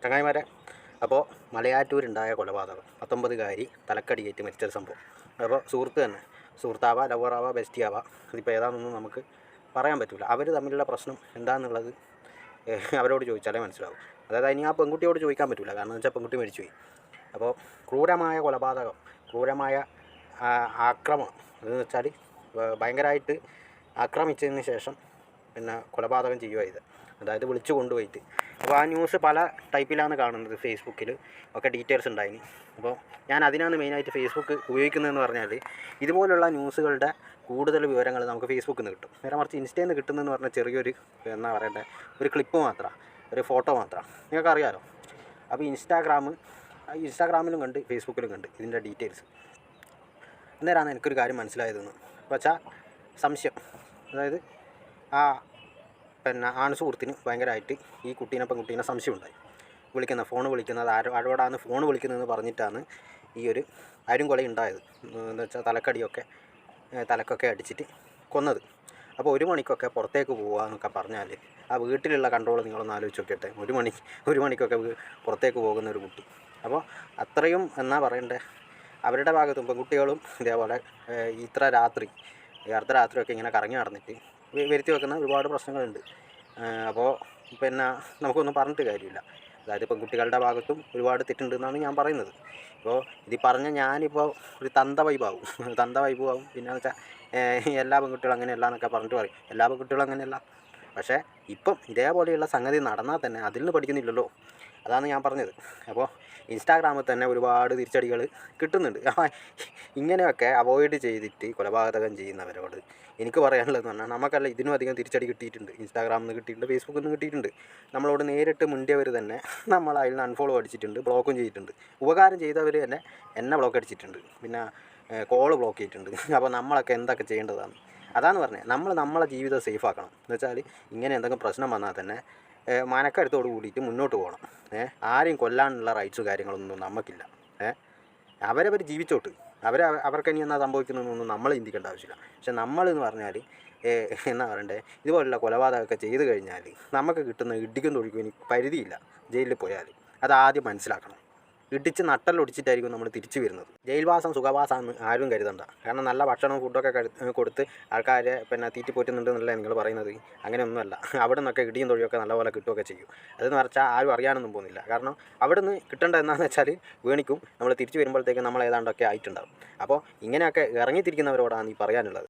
ചങ്ങായിമാരെ, അപ്പോൾ മലയാറ്റൂരുണ്ടായ കൊലപാതകം 19-കാരി തലക്കടിയേറ്റ് മരിച്ചൊരു സംഭവം. അപ്പോൾ സുഹൃത്ത് തന്നെ, സുഹൃത്താവാ, ലവറാവാ, ബെസ്റ്റിയാവാ, ഇതിപ്പോൾ ഏതാണെന്നൊന്നും നമുക്ക് പറയാൻ പറ്റില്ല. അവർ തമ്മിലുള്ള പ്രശ്നം എന്താണെന്നുള്ളത് അവരോട് ചോദിച്ചാലേ മനസ്സിലാവും. അതായത് ഇനി ആ പെൺകുട്ടിയോട് ചോദിക്കാൻ പറ്റില്ല, കാരണം എന്ന് വെച്ചാൽ പെൺകുട്ടി മരിച്ചുപോയി. അപ്പോൾ ക്രൂരമായ കൊലപാതകം, ക്രൂരമായ ആക്രമണം എന്ന് വെച്ചാൽ ഭയങ്കരമായിട്ട് ആക്രമിച്ചതിന് ശേഷം പിന്നെ കൊലപാതകം ചെയ്യുക ഇത്, അതായത് വിളിച്ചു കൊണ്ടുപോയിട്ട്. അപ്പോൾ ആ ന്യൂസ് പല ടൈപ്പിലാണ് കാണുന്നത്, ഫേസ്ബുക്കിൽ ഒക്കെ ഡീറ്റെയിൽസ് ഉണ്ടായിന്. അപ്പോൾ ഞാൻ അതിനാണ് മെയിനായിട്ട് ഫേസ്ബുക്ക് ഉപയോഗിക്കുന്നതെന്ന് പറഞ്ഞാൽ, ഇതുപോലുള്ള ന്യൂസുകളുടെ കൂടുതൽ വിവരങ്ങൾ നമുക്ക് ഫേസ്ബുക്കിൽ നിന്ന് കിട്ടും. നേരെ മറിച്ച് ഇൻസ്റ്റയിൽ നിന്ന് കിട്ടുന്നതെന്ന് പറഞ്ഞാൽ ചെറിയൊരു എന്താ പറയണ്ടേ, ഒരു ക്ലിപ്പ് മാത്രമാണ്, ഒരു ഫോട്ടോ മാത്രമാണ്, നിങ്ങൾക്കറിയാലോ. അപ്പോൾ ഇൻസ്റ്റാഗ്രാമിലും കണ്ട് ഫേസ്ബുക്കിലും കണ്ട് ഇതിൻ്റെ ഡീറ്റെയിൽസ്. അന്നേരമാണ് എനിക്കൊരു കാര്യം മനസ്സിലായതെന്ന് വെച്ചാൽ, സംശയം, അതായത് ആ പിന്നെ ആണ് സുഹൃത്തിന് ഭയങ്കരമായിട്ട് ഈ പെൺകുട്ടീനെ സംശയമുണ്ടായി. ഫോൺ വിളിക്കുന്നത് ആരോടാണ് ഫോൺ വിളിക്കുന്നതെന്ന് പറഞ്ഞിട്ടാണ് ഈ ഒരു കൊല ഉണ്ടായത്. എന്ന് വെച്ചാൽ തലക്കൊക്കെ അടിച്ചിട്ട് കൊന്നത്. അപ്പോൾ 1 മണിക്കൊക്കെ പുറത്തേക്ക് പോകുക എന്നൊക്കെ പറഞ്ഞാൽ ആ വീട്ടിലുള്ള കൺട്രോൾ നിങ്ങളൊന്ന് ആലോചിച്ച് നോക്കിയിട്ട്, 1 മണിക്കൊക്കെ പുറത്തേക്ക് പോകുന്ന ഒരു കുട്ടി. അപ്പോൾ അത്രയും എന്നാ പറയണ്ടേ, അവരുടെ ഭാഗത്തും പെൺകുട്ടികളും ഇതേപോലെ അർദ്ധരാത്രിയൊക്കെ ഇങ്ങനെ കറങ്ങി നടന്നിട്ട് വരുത്തി വെക്കുന്ന ഒരുപാട് പ്രശ്നങ്ങളുണ്ട്. അപ്പോൾ പിന്നെ നമുക്കൊന്നും പറഞ്ഞിട്ട് കാര്യമില്ല. അതായത് പെൺകുട്ടികളുടെ ഭാഗത്തും ഒരുപാട് തെറ്റുണ്ടെന്നാണ് ഞാൻ പറയുന്നത്. ഇപ്പോൾ ഇത് പറഞ്ഞ ഞാനിപ്പോൾ ഒരു തന്ത വൈബാവും. പിന്നെ വെച്ചാൽ എല്ലാ പെൺകുട്ടികളും അങ്ങനെയല്ല എന്നൊക്കെ പറഞ്ഞിട്ട് പറയും. എല്ലാ പെൺകുട്ടികളും അങ്ങനെയല്ല. പക്ഷേ ഇപ്പം ഇതേപോലെയുള്ള സംഗതി നടന്നാൽ തന്നെ അതിൽ നിന്ന് പഠിക്കുന്നില്ലല്ലോ, അതാണ് ഞാൻ പറഞ്ഞത്. അപ്പോൾ ഇൻസ്റ്റാഗ്രാമിൽ തന്നെ ഒരുപാട് തിരിച്ചടികൾ കിട്ടുന്നുണ്ട്. ഇങ്ങനെയൊക്കെ അവോയ്ഡ് ചെയ്തിട്ട് കൊലപാതകം ചെയ്യുന്നവരോട് എനിക്ക് പറയാനുള്ളതെന്ന് പറഞ്ഞാൽ, നമുക്കല്ല ഇതിനും അധികം തിരിച്ചടി കിട്ടിയിട്ടുണ്ട്. ഇൻസ്റ്റാഗ്രാമിൽ നിന്ന് കിട്ടിയിട്ടുണ്ട്, ഫേസ്ബുക്കിൽ നിന്ന് കിട്ടിയിട്ടുണ്ട്. നമ്മളോട് നേരിട്ട് മുണ്ടിയവർ തന്നെ നമ്മൾ അതിൽ നിന്ന് അൺഫോളോ അടിച്ചിട്ടുണ്ട്, ബ്ലോക്കും ചെയ്തിട്ടുണ്ട്. ഉപകാരം ചെയ്തവർ തന്നെ എന്നെ ബ്ലോക്ക് അടിച്ചിട്ടുണ്ട്, പിന്നെ കോള് ബ്ലോക്ക് ചെയ്തിട്ടുണ്ട്. അപ്പോൾ നമ്മളൊക്കെ എന്തൊക്കെ ചെയ്യേണ്ടതാണ്, അതാണ് പറഞ്ഞത്. നമ്മളെ ജീവിതം സേഫ് ആക്കണം. എന്ന് വെച്ചാൽ ഇങ്ങനെ എന്തെങ്കിലും പ്രശ്നം വന്നാൽ തന്നെ മനക്കരുത്തോട് കൂടിയിട്ട് മുന്നോട്ട് പോകണം. ആരെയും കൊല്ലാനുള്ള റൈറ്റ്സ് കാര്യങ്ങളൊന്നും നമുക്കില്ല. അവരവർ ജീവിച്ചോട്ട്, അവർക്ക് ഇനി എന്നാ സംഭവിക്കുന്നതെന്നൊന്നും നമ്മൾ ചിന്തിക്കേണ്ട ആവശ്യമില്ല. പക്ഷെ നമ്മളെന്ന് പറഞ്ഞാൽ എന്നാ പറയണ്ടേ, ഇതുപോലുള്ള കൊലപാതകമൊക്കെ ചെയ്ത് കഴിഞ്ഞാൽ നമുക്ക് കിട്ടുന്ന ഇടിക്കും തൊഴിക്കും ഇനി പരിധിയില്ല. ജയിലിൽ പോയാൽ അത് ആദ്യം മനസ്സിലാക്കണം. ഇടിച്ച് നട്ടലൊടിച്ചിട്ടായിരിക്കും നമ്മൾ തിരിച്ചു വരുന്നത്. ജയിൽവാസം സുഖവാസമെന്ന് ആരും കരുതണ്ട. കാരണം നല്ല ഭക്ഷണവും ഫുഡൊക്കെ കൊടുത്ത് ആൾക്കാരെ പിന്നെ തീറ്റിപ്പോറ്റുന്നുണ്ടെന്നല്ലേ നിങ്ങൾ പറയുന്നത്. അങ്ങനെയൊന്നുമല്ല. അവിടെ നിന്നൊക്കെ ഇടിയും തൊഴിയൊക്കെ നല്ലപോലെ കിട്ടുകയൊക്കെ ചെയ്യും. അതെന്ന് പറഞ്ഞാൽ ആരും അറിയാനൊന്നും പോകുന്നില്ല. കാരണം അവിടെ നിന്ന് കിട്ടേണ്ടത് എന്താണെന്ന് വെച്ചാൽ വീണിക്കും നമ്മൾ തിരിച്ചു വരുമ്പോഴത്തേക്കും നമ്മൾ ഏതാണ്ടൊക്കെ ആയിട്ടുണ്ടാകും. അപ്പോൾ ഇങ്ങനെയൊക്കെ ഇറങ്ങിത്തിരിക്കുന്നവരോടാണ് ഈ പറയാനുള്ളത്.